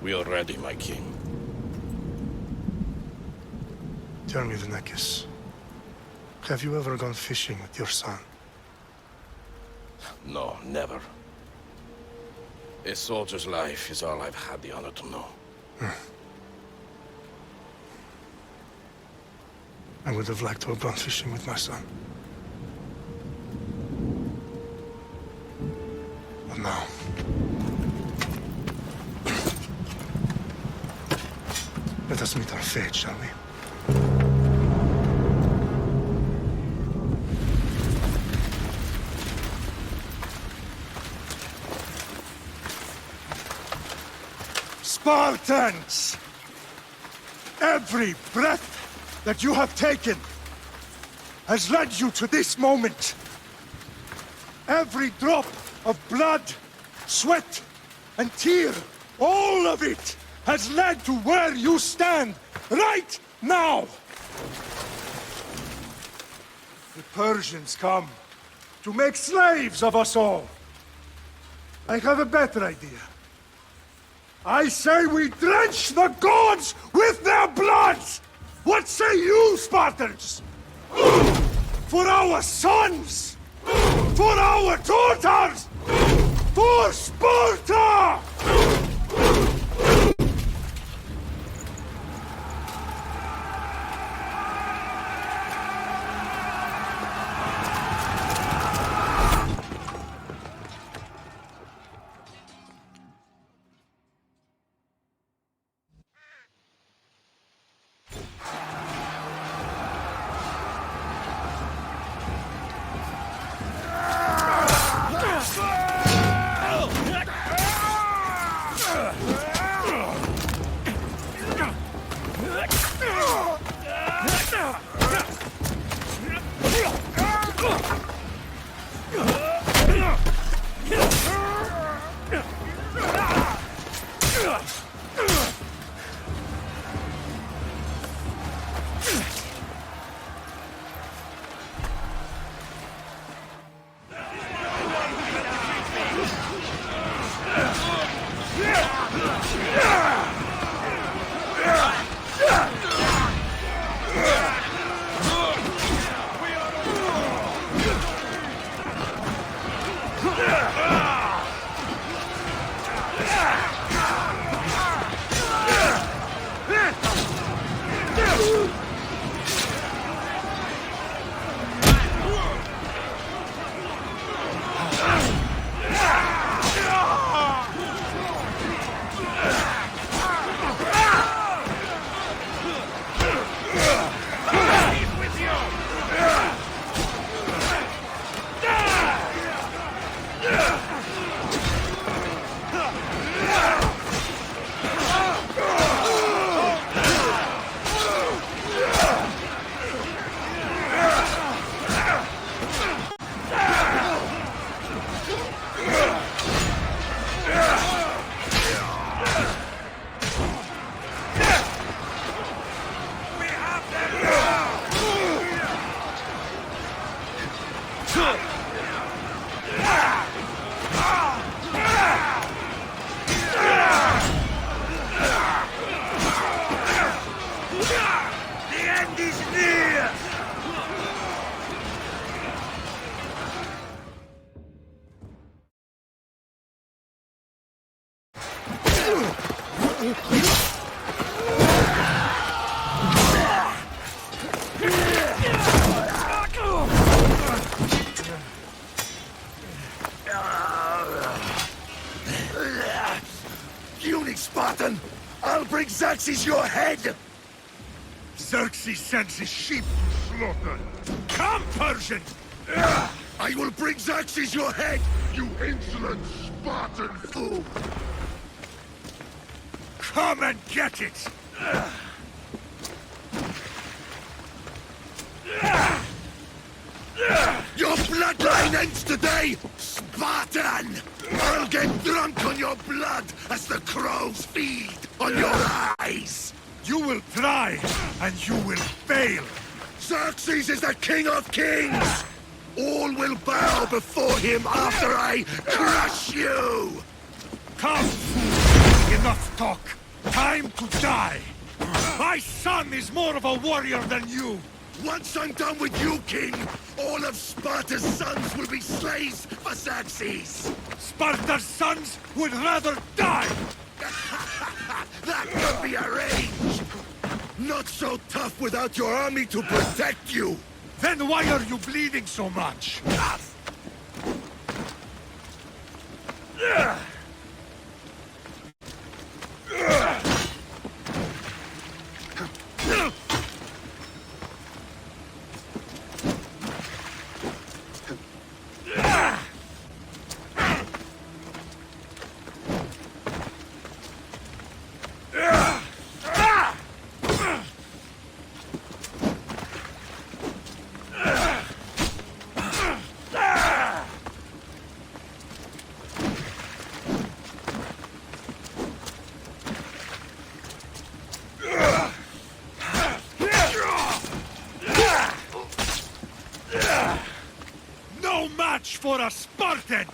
We are ready, my king. Tell me, Vinekis, have you ever gone fishing with your son? No, never. A soldier's life is all I've had the honor to know. I would have liked to have gone fishing with my son. But now... let us meet our fate, shall we? Spartans! Every breath that you have taken has led you to this moment. Every drop of blood, sweat, and tear, all of it has led to where you stand right now. The Persians come to make slaves of us all. I have a better idea. I say we drench the gods with their bloods! What say you, Spartans? For our sons! For our daughters! For Sparta! Spartan! I'll bring Xerxes your head! Xerxes sends his sheep to slaughter. Come, Persian! I will bring Xerxes your head, you insolent Spartan fool! Come and get it! Your bloodline ends today, Spartan! I'll get drunk on your blood as the crows feed on your eyes! You will try, and you will fail! Xerxes is the king of kings! All will bow before him after I crush you! Come! Enough talk! Time to die! My son is more of a warrior than you! Once I'm done with you, king, all of Sparta's sons will be slaves for Xerxes! Sparta's sons would rather die! That can be arranged! Not so tough without your army to protect you! Then why are you bleeding so much? No match for a Spartan!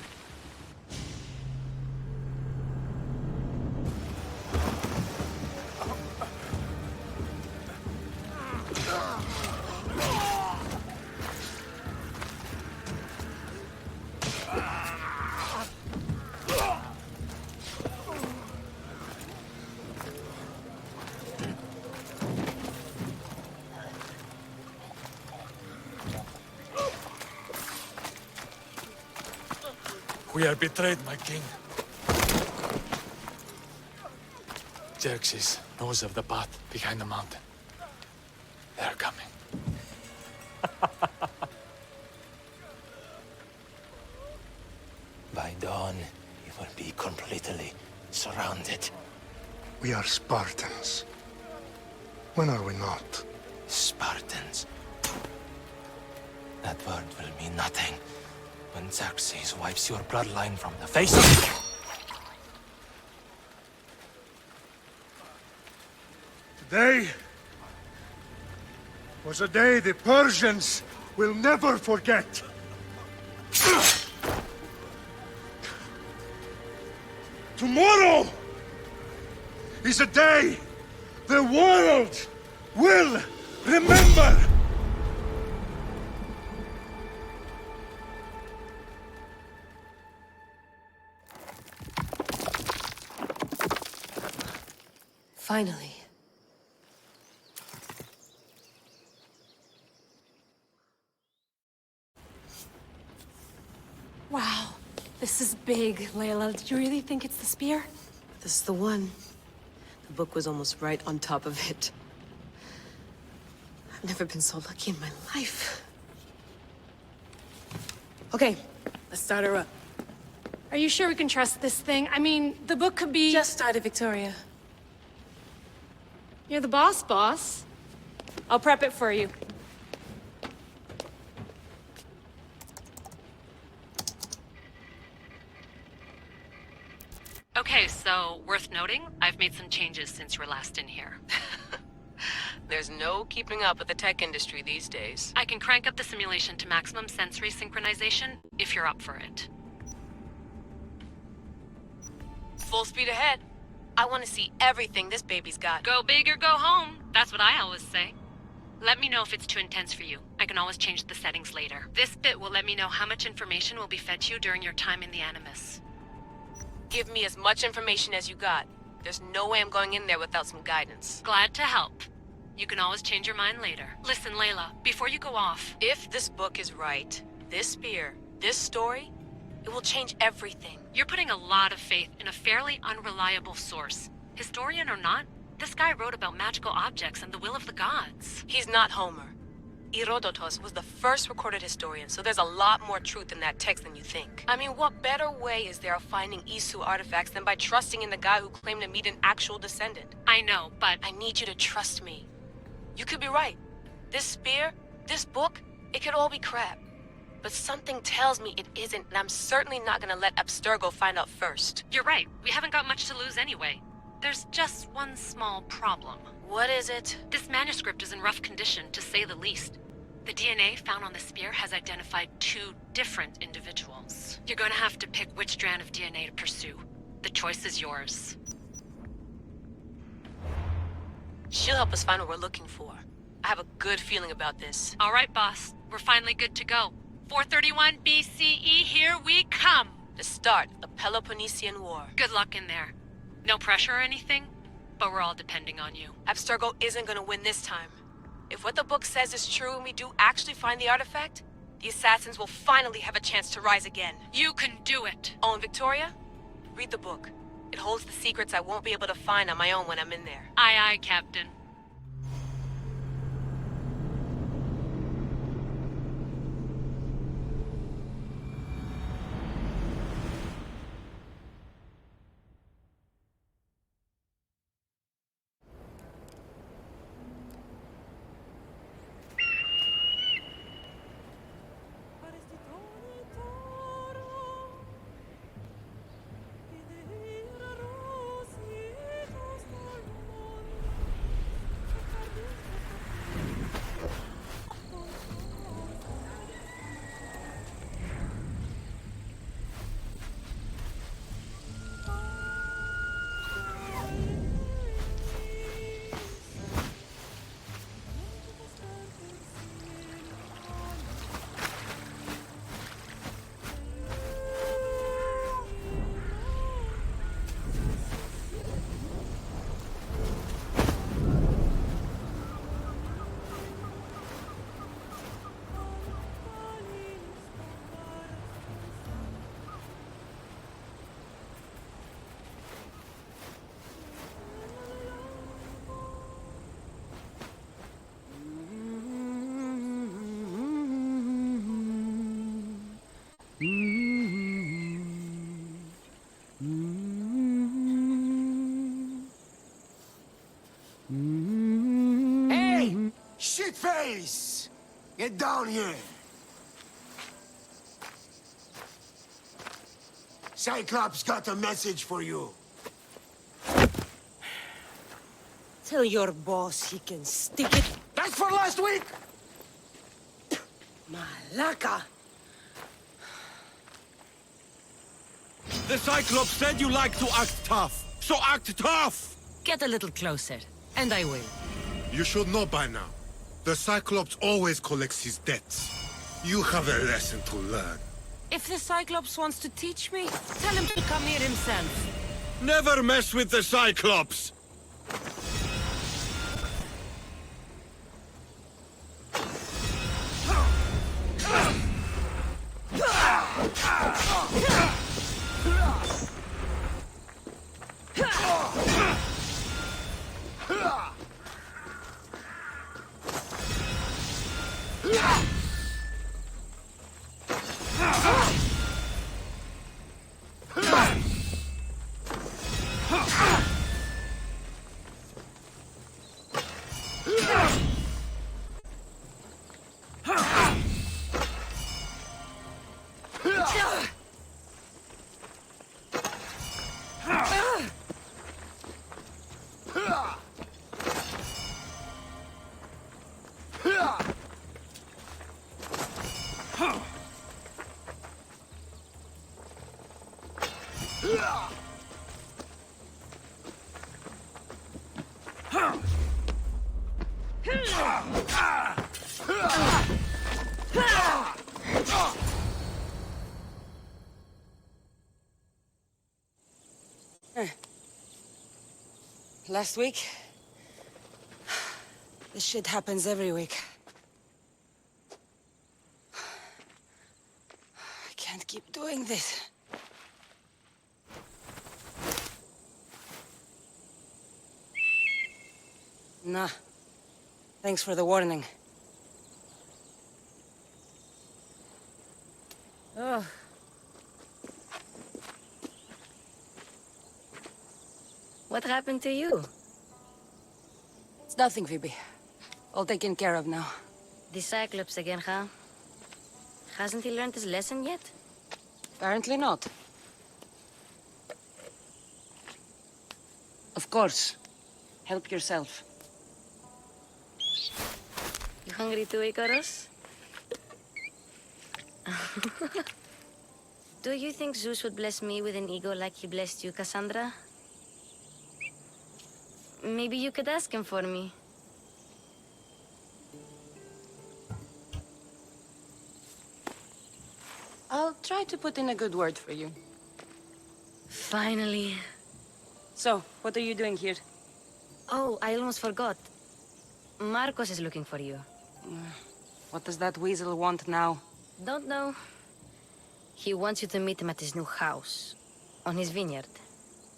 We are betrayed, my king. Xerxes knows of the path behind the mountain. They're coming. By dawn, we will be completely surrounded. We are Spartans. When are we not? Spartans. That word will mean nothing when Xerxes wipes your bloodline from the face of... Today was a day the Persians will never forget. Tomorrow is a day the world will remember. Finally. Wow, this is big, Layla. Did you really think it's the spear? This is the one. The book was almost right on top of it. I've never been so lucky in my life. Okay, let's start her up. Are you sure we can trust this thing? I mean, the book could be... Just started, Victoria. You're the boss. I'll prep it for you. Okay, so worth noting, I've made some changes since you were last in here. There's no keeping up with the tech industry these days. I can crank up the simulation to maximum sensory synchronization if you're up for it. Full speed ahead. I want to see everything this baby's got. Go big or go home. That's what I always say. Let me know if it's too intense for you. I can always change the settings later. This bit will let me know how much information will be fed to you during your time in the Animus. Give me as much information as you got. There's no way I'm going in there without some guidance. Glad to help. You can always change your mind later. Listen, Layla, before you go off... If this book is right, this spear, this story, it will change everything. You're putting a lot of faith in a fairly unreliable source. Historian or not, this guy wrote about magical objects and the will of the gods. He's not Homer. Herodotus was the first recorded historian, so there's a lot more truth in that text than you think. I mean, what better way is there of finding Isu artifacts than by trusting in the guy who claimed to meet an actual descendant? I know, but I need you to trust me. You could be right. This spear, this book, it could all be crap. But something tells me it isn't, and I'm certainly not gonna let Abstergo find out first. you're right. We haven't got much to lose anyway. There's just one small problem. What is it? This manuscript is in rough condition, to say the least. The DNA found on the spear has identified 2 different individuals. You're gonna have to pick which strand of DNA to pursue. The choice is yours. She'll help us find what we're looking for. I have a good feeling about this. All right, boss. We're finally good to go. 431 BCE, here we come! The start of the Peloponnesian War. Good luck in there. No pressure or anything, but we're all depending on you. Abstergo isn't gonna win this time. If what the book says is true and we do actually find the artifact, the assassins will finally have a chance to rise again. You can do it! Oh, and Victoria? Read the book. It holds the secrets I won't be able to find on my own when I'm in there. Aye, aye, Captain. Hey! Shitface! Get down here! Cyclops got a message for you. Tell your boss he can stick it. That's for last week! Malaka! The Cyclops said you like to act tough, so act tough! Get a little closer, and I will. You should know by now. The Cyclops always collects his debts. You have a lesson to learn. If the Cyclops wants to teach me, tell him to come here himself. Never mess with the Cyclops! Last week? This shit happens every week. I can't keep doing this. Nah. Thanks for the warning. What happened to you? It's nothing, Phoebe. All taken care of now. The Cyclops again, huh? Hasn't he learned his lesson yet? Apparently not. Of course. Help yourself. You hungry too, Icarus? Do you think Zeus would bless me with an ego like he blessed you, Cassandra? Maybe you could ask him for me. I'll try to put in a good word for you. Finally. So, what are you doing here? Oh, I almost forgot. Marcos is looking for you. What does that weasel want now? Don't know. He wants you to meet him at his new house. On his vineyard.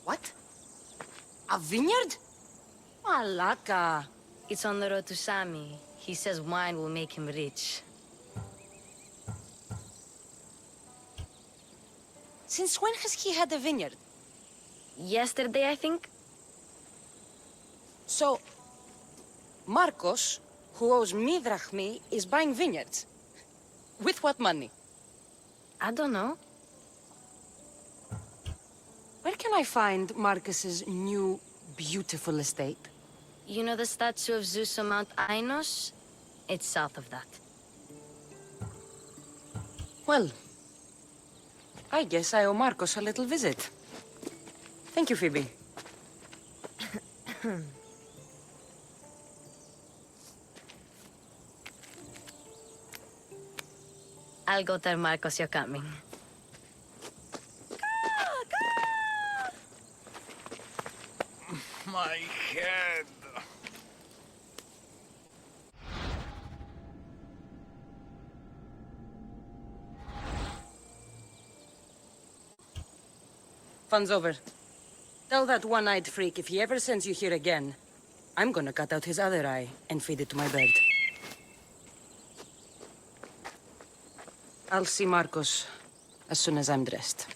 What? A vineyard? Malaka. It's on the road to Sami. He says wine will make him rich. Since when has he had a vineyard? Yesterday, I think? So, Marcos, who owes me drachmi, is buying vineyards. With what money? I don't know. Where can I find Marcus's new, beautiful estate? You know the statue of Zeus on Mount Ainos? It's south of that. Well, I guess I owe Marcos a little visit. Thank you, Phoebe. I'll go tell Marcos you're coming. My head. Fun's over. Tell that one-eyed freak if he ever sends you here again, I'm gonna cut out his other eye and feed it to my bird. I'll see Marcos as soon as I'm dressed.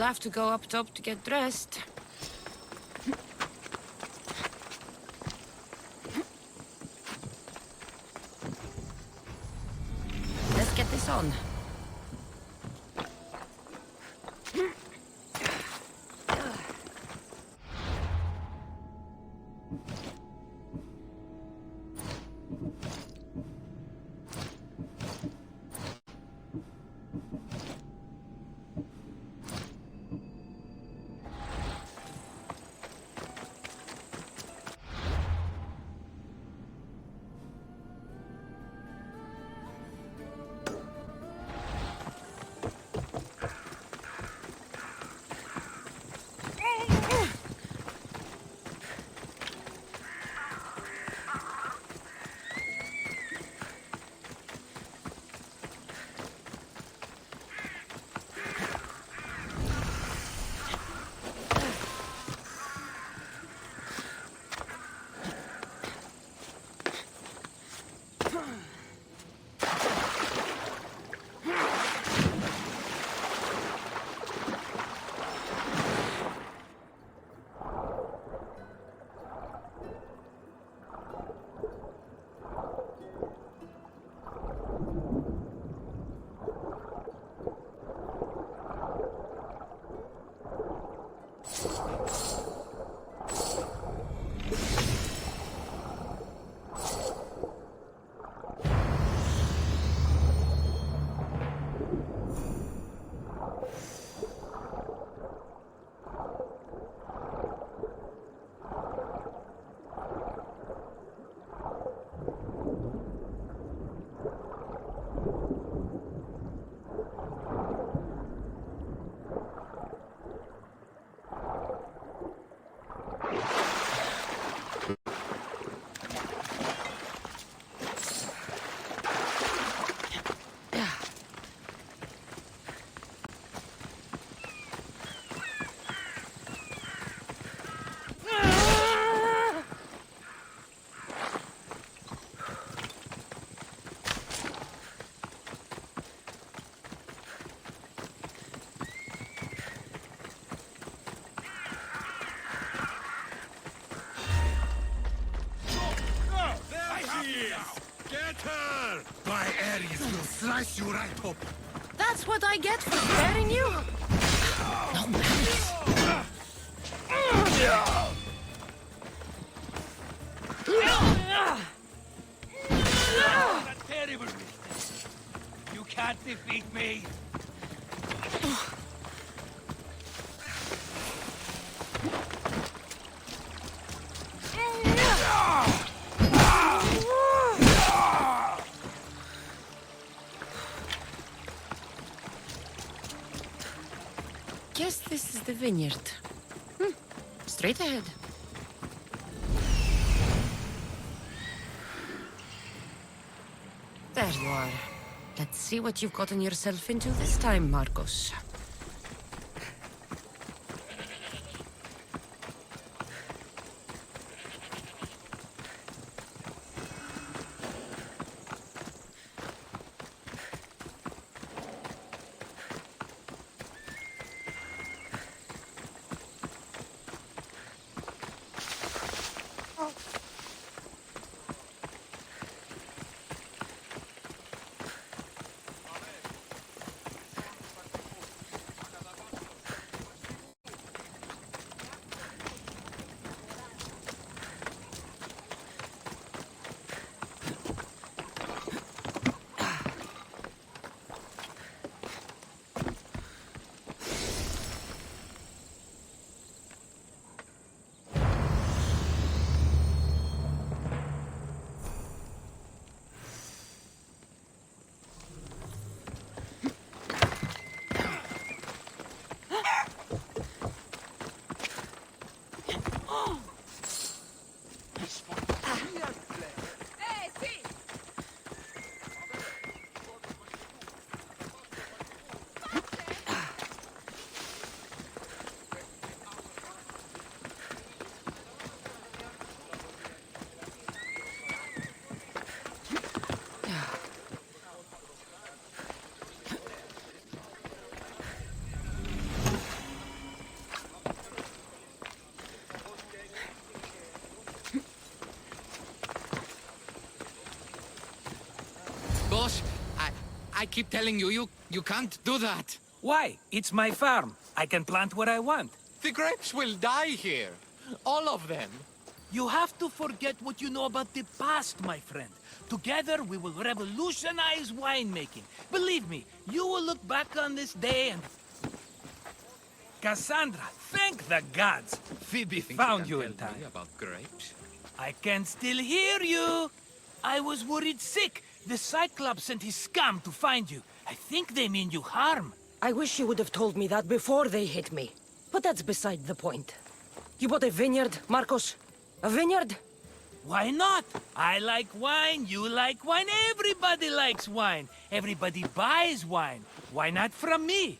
have to go up top to get dressed. Let's get this on. Get her! My Ares will slice you right up. That's what I get for sparing you? No malice. That's terrible. You can't defeat me. Guess this is the vineyard. Straight ahead. There you are. Let's see what you've gotten yourself into this time, Marcos. I keep telling you, you can't do that. Why? It's my farm. I can plant what I want. The grapes will die here. All of them. You have to forget what you know about the past, my friend. Together, we will revolutionize winemaking. Believe me, you will look back on this day and... Cassandra, thank the gods! Phoebe found you in time. About grapes? I can still hear you! I was worried sick. The Cyclops sent his scum to find you. I think they mean you harm. I wish you would have told me that before they hit me. But that's beside the point. You bought a vineyard, Marcos? A vineyard? Why not? I like wine, you like wine, everybody likes wine. Everybody buys wine. Why not from me?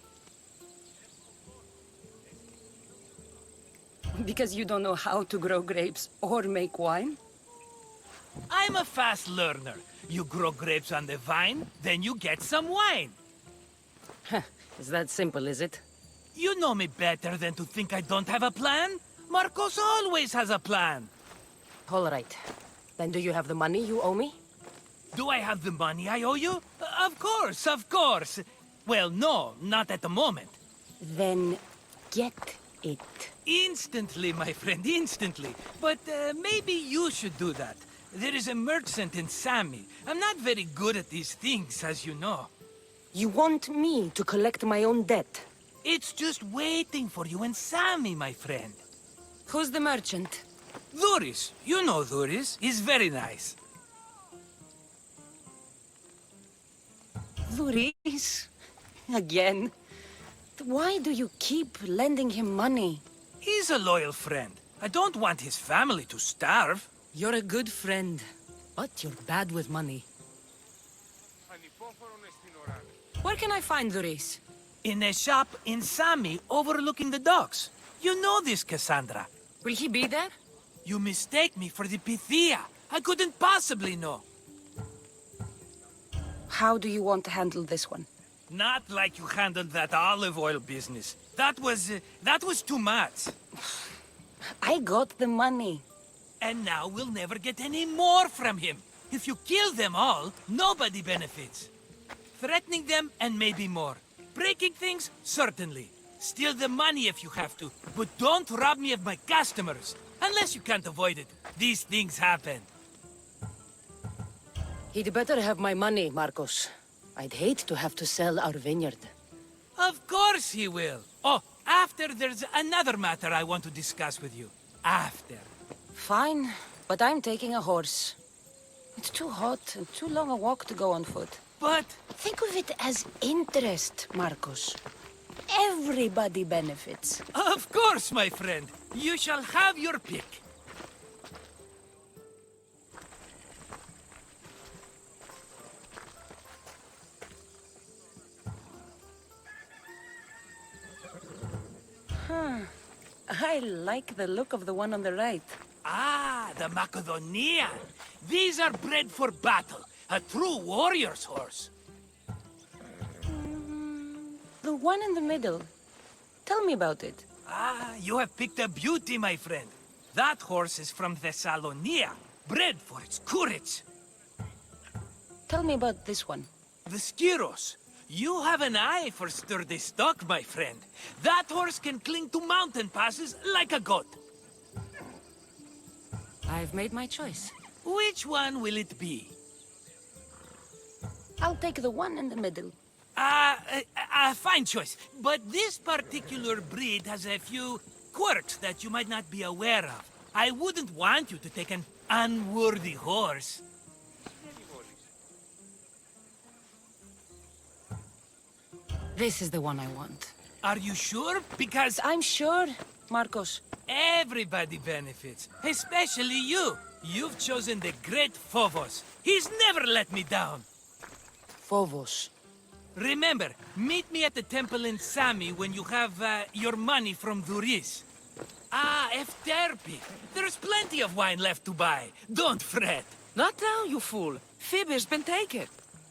Because you don't know how to grow grapes or make wine? I'm a fast learner. You grow grapes on the vine, then you get some wine. Is that simple, is it? You know me better than to think I don't have a plan. Marcos always has a plan. All right. Then do you have the money you owe me? Do I have the money I owe you? Of course, of course. Well, no, not at the moment. Then get it. Instantly, my friend, instantly. But maybe you should do that. There is a merchant in Sami. I'm not very good at these things, as you know. You want me to collect my own debt? It's just waiting for you in Sami, my friend. Who's the merchant? Dhuris. You know Dhuris. He's very nice. Dhuris? Again? Why do you keep lending him money? He's a loyal friend. I don't want his family to starve. You're a good friend, but you're bad with money. Where can I find Dhuris? In a shop in Sami overlooking the docks. You know this, Cassandra. Will he be there? You mistake me for the Pythia. I couldn't possibly know. How do you want to handle this one? Not like you handled that olive oil business. That was too much. I got the money. And now we'll never get any more from him. If you kill them all, nobody benefits. Threatening them, and maybe more. Breaking things, certainly. Steal the money if you have to, but don't rob me of my customers. Unless you can't avoid it. These things happen. He'd better have my money, Marcos. I'd hate to have to sell our vineyard. Of course he will. Oh, after there's another matter I want to discuss with you. After. Fine, but I'm taking a horse. It's too hot and too long a walk to go on foot. But... Think of it as interest, Marcos. Everybody benefits. Of course, my friend. You shall have your pick. I like the look of the one on the right. Ah, the Macedonian. These are bred for battle. A true warrior's horse. The one in the middle. Tell me about it. Ah, you have picked a beauty, my friend. That horse is from Thessalonia, bred for its courage. Tell me about this one. The Skyros. You have an eye for sturdy stock, my friend. That horse can cling to mountain passes like a goat. I've made my choice. Which one will it be? I'll take the one in the middle. Fine choice. But this particular breed has a few quirks that you might not be aware of. I wouldn't want you to take an unworthy horse. This is the one I want. Are you sure? Because I'm sure, Marcos. everybody benefits, especially you. You've chosen the great Phobos. He's never let me down. Phobos. Remember, meet me at the temple in Sami when you have your money from Dhuris. Ah, Efterpi. There's plenty of wine left to buy. Don't fret. Not now, you fool. Phoebe's been taken.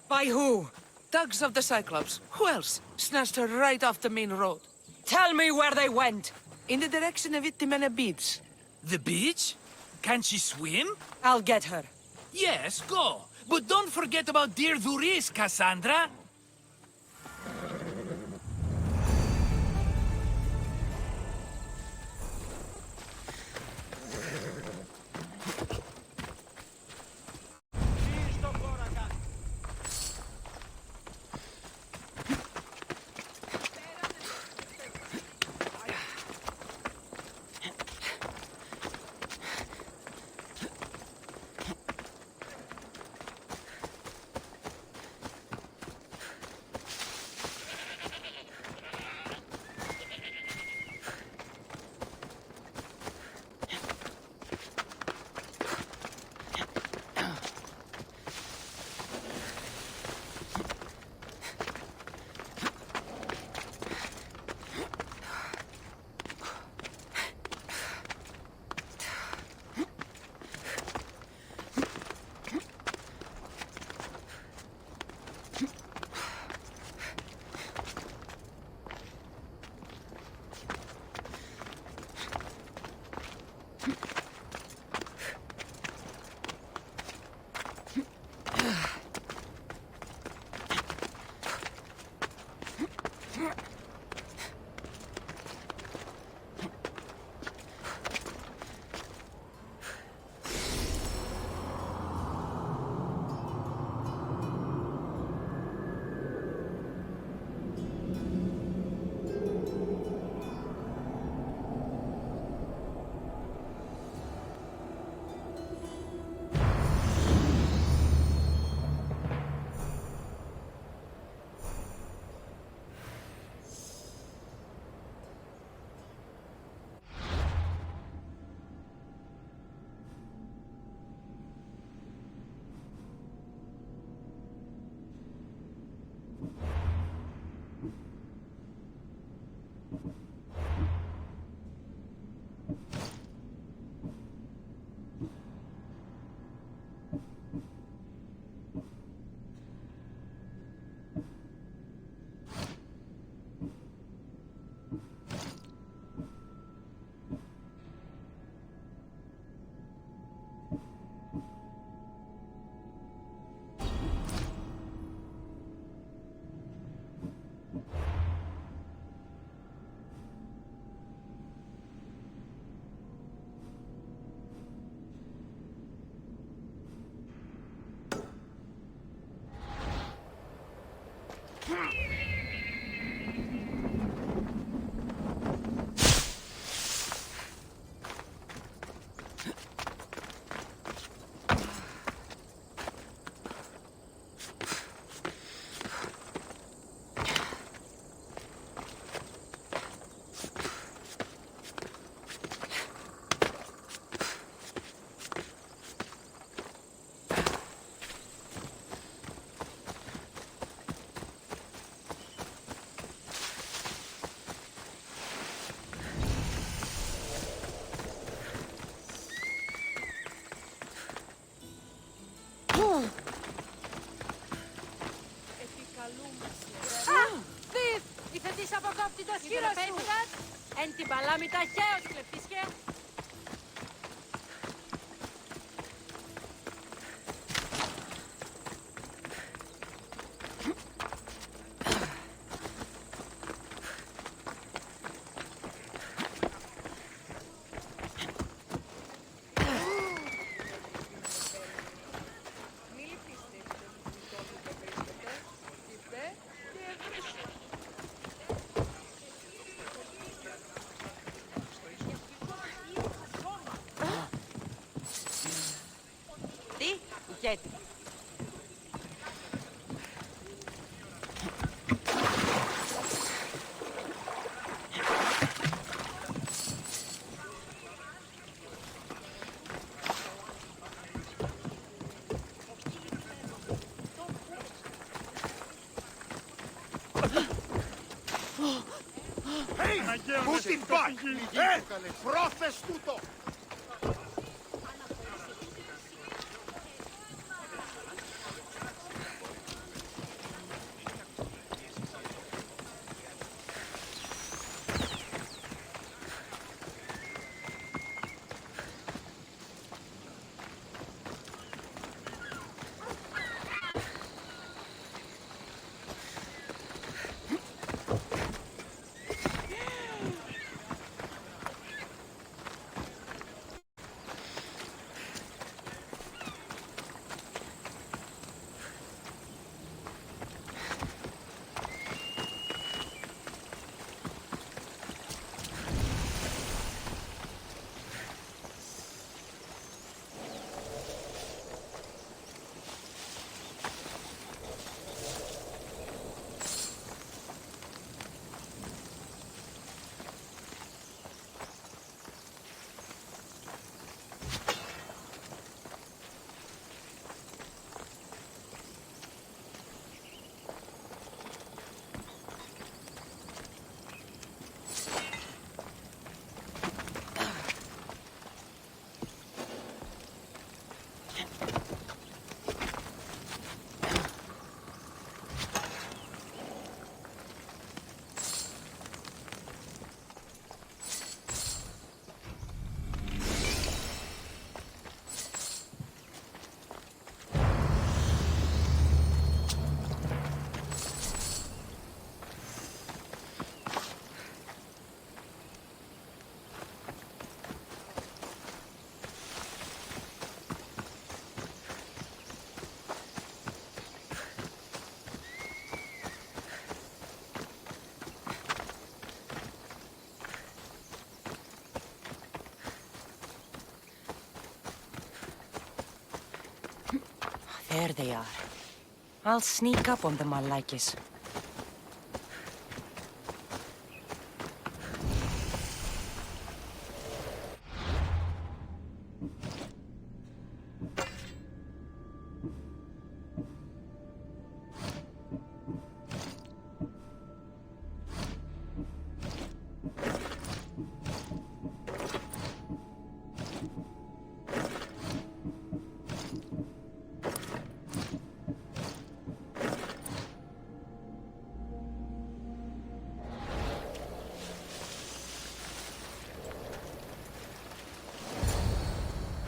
By who? Thugs of the Cyclops. Who else? Snatched her right off the main road. Tell me where they went. In the direction of Itimena Beach. The beach? Can she swim? I'll get her. Yes, go. But don't forget about dear Dhuris, Cassandra. Δύναμη ταχαίως, κλεφτίσια! Τι, ηγέτη. Πού την πάει! Πρόθες τούτο! There they are. I'll sneak up on them, Malakis.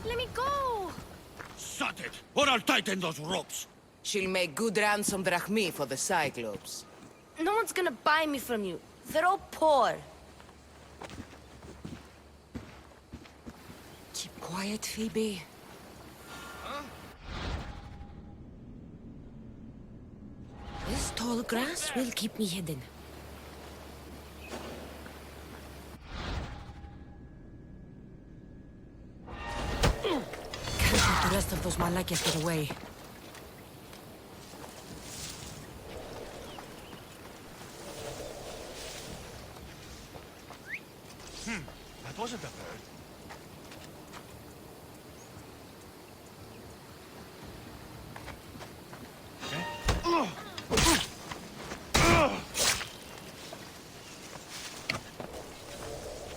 Let me go! Shut it, or I'll tighten those ropes. She'll make good ransom drachmi for the Cyclops. No one's gonna buy me from you. They're all poor. Keep quiet, Phoebe. This tall grass will keep me hidden. Can't let the rest of those Malakias get away. That wasn't a bird.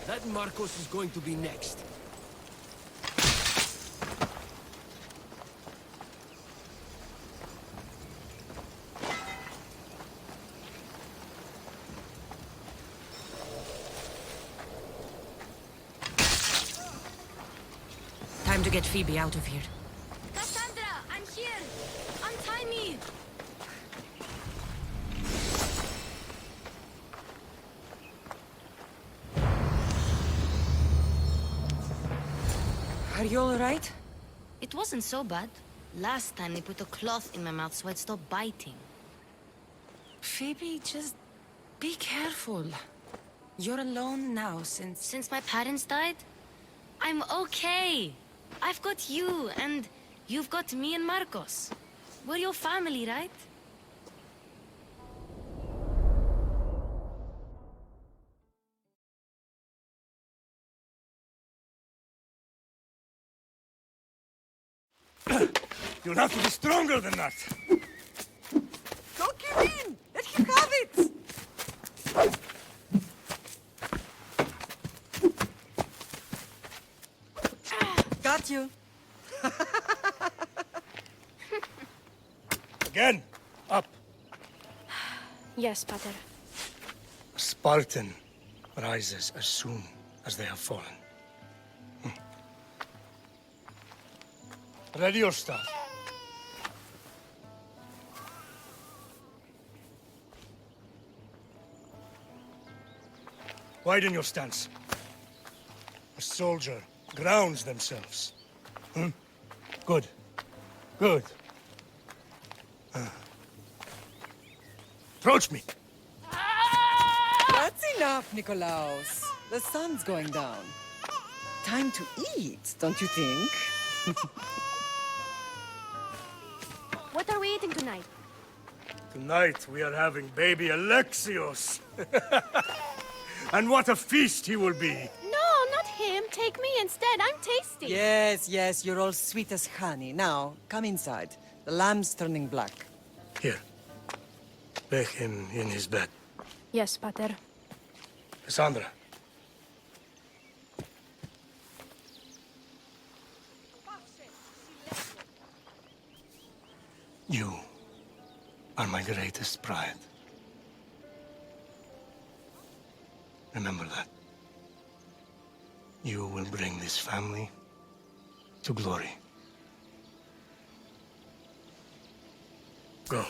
That Marcos is going to be next. to get Phoebe out of here. Cassandra, I'm here! Untie me! Are you alright? It wasn't so bad. Last time they put a cloth in my mouth so I'd stop biting. Phoebe, just be careful. You're alone now since... Since my parents died? I'm okay. I've got you, and you've got me and Marcos. We're your family, right? You'll have to be stronger than that. Don't give in! Let him have it! Got you. Again, up. Yes, Pater. A Spartan rises as soon as they have fallen. Ready your stuff. Widen your stance. A soldier grounds themselves. Good. Good. Approach me. That's enough, Nikolaos. The sun's going down. Time to eat, don't you think? What are we eating tonight? Tonight we are having baby Alexios. And what a feast he will be. No, not him. Take me instead. I'm tasty. Yes, yes, you're all sweet as honey. Now, come inside. The lamb's turning black. Here. Lay him in his bed. Yes, Pater. Cassandra. You are my greatest pride. Remember that. You will bring this family to glory. Go.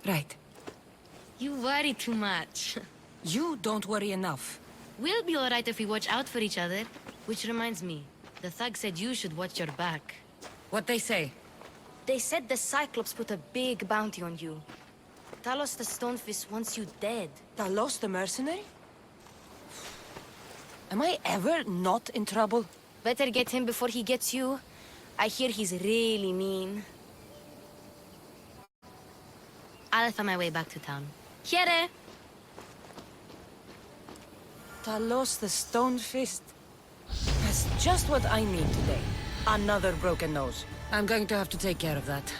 Right. You worry too much. You don't worry enough. We'll be alright if we watch out for each other. Which reminds me, the thug said you should watch your back. What they say? They said the Cyclops put a big bounty on you. Talos the Stonefist wants you dead. Talos the mercenary? Am I ever not in trouble? Better get him before he gets you. I hear he's really mean. I'll find my way back to town. Here! Talos the Stonefist? That's just what I need today. Another broken nose. I'm going to have to take care of that.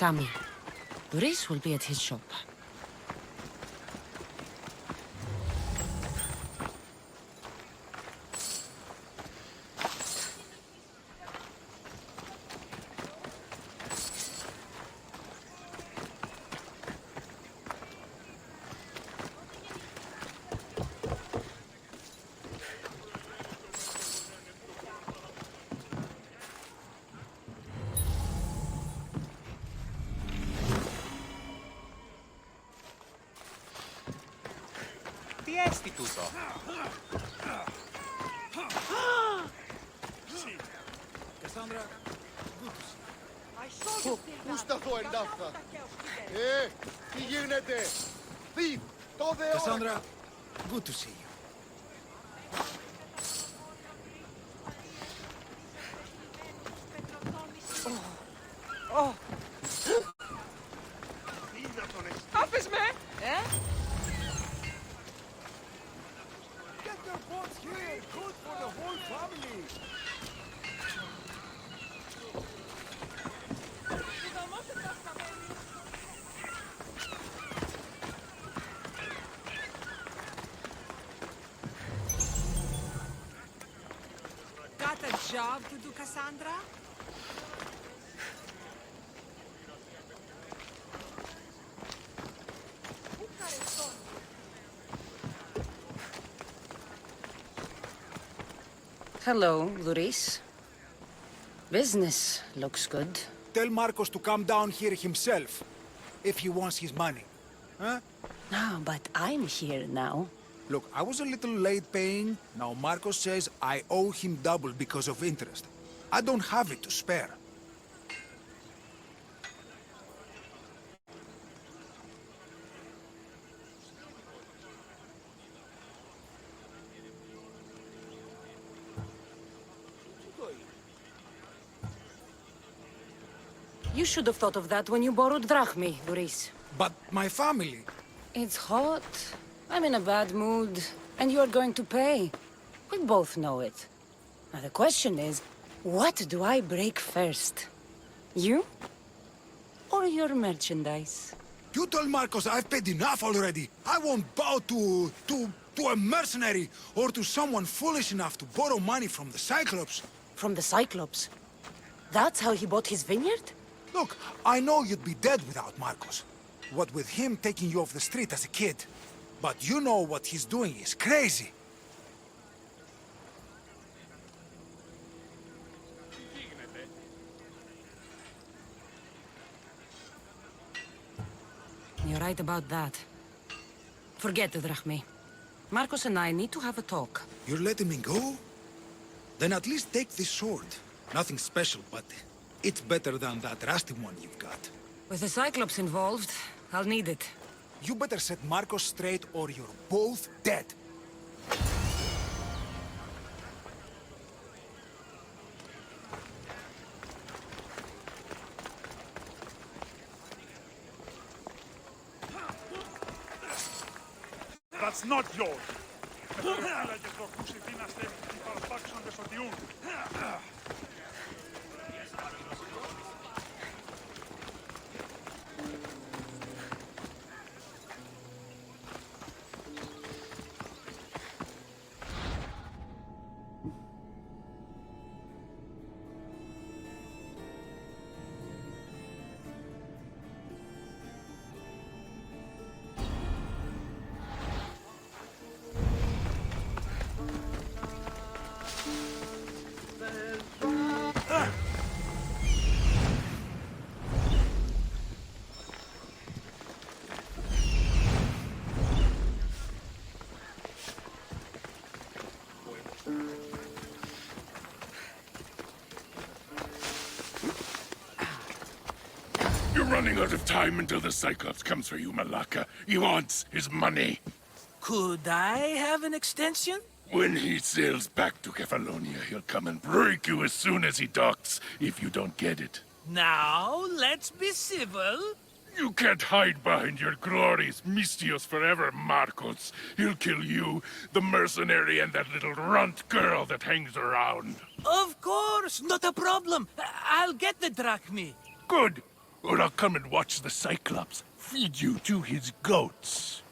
Sammy. Boris will be at his shop. Τι έστι τούτο? Cassandra, good to see you. Πού σταθώ εντάφθα? Τι γίνεται? Thief, το Θεό! Cassandra, good to see you. Άφες με! Get their boats here, good for the whole family. Got a job to do, Cassandra? Hello, Boris. Business looks good. Tell Marcos to come down here himself, if he wants his money. Huh? No, but I'm here now. Look, I was a little late paying. Now Marcos says I owe him double because of interest. I don't have it to spare. You should have thought of that when you borrowed drachmi, Boris. But my family... It's hot. I'm in a bad mood. And you're going to pay. We both know it. Now the question is, what do I break first? You? Or your merchandise? You told Marcos I've paid enough already. I won't bow to a mercenary or to someone foolish enough to borrow money from the Cyclops. From the Cyclops? That's how he bought his vineyard? Look, I know you'd be dead without Marcos. What with him taking you off the street as a kid. But you know what he's doing is crazy. You're right about that. Forget the drachmi. Marcos and I need to have a talk. You're letting me go? Then at least take this sword. Nothing special, but it's better than that rusty one you've got. With the Cyclops involved, I'll need it. You better set Marcos straight or you're both dead. That's not yours. Φύλακες δοκούς οι δύναστες οι παραπάξοντες οδειούν. You're running out of time until the Cyclops comes for you, Malaka. He wants his money. Could I have an extension? When he sails back to Kefalonia, he'll come and break you as soon as he docks, if you don't get it. Now, let's be civil. You can't hide behind your glories, Mistios forever, Marcos. He'll kill you, the mercenary, and that little runt girl that hangs around. Of course, not a problem. I'll get the drachmi. Good. Or I'll come and watch the Cyclops feed you to his goats.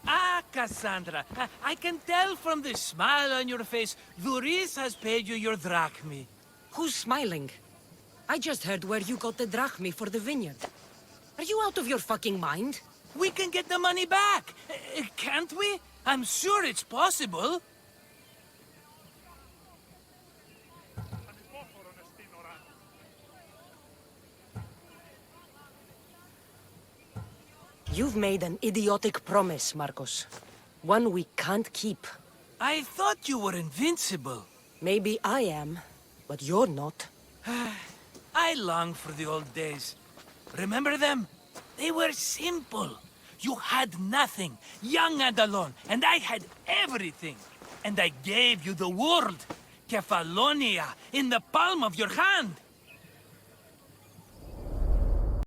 Ah, Cassandra, I can tell from the smile on your face, Duris has paid you your drachmi. Who's smiling? I just heard where you got the drachmi for the vineyard. Are you out of your fucking mind? We can get the money back, can't we? I'm sure it's possible. You've made an idiotic promise, Marcos. One we can't keep. I thought you were invincible. Maybe I am, but you're not. I long for the old days. Remember them? They were simple. You had nothing, young and alone, and I had everything. And I gave you the world. Kefalonia, in the palm of your hand.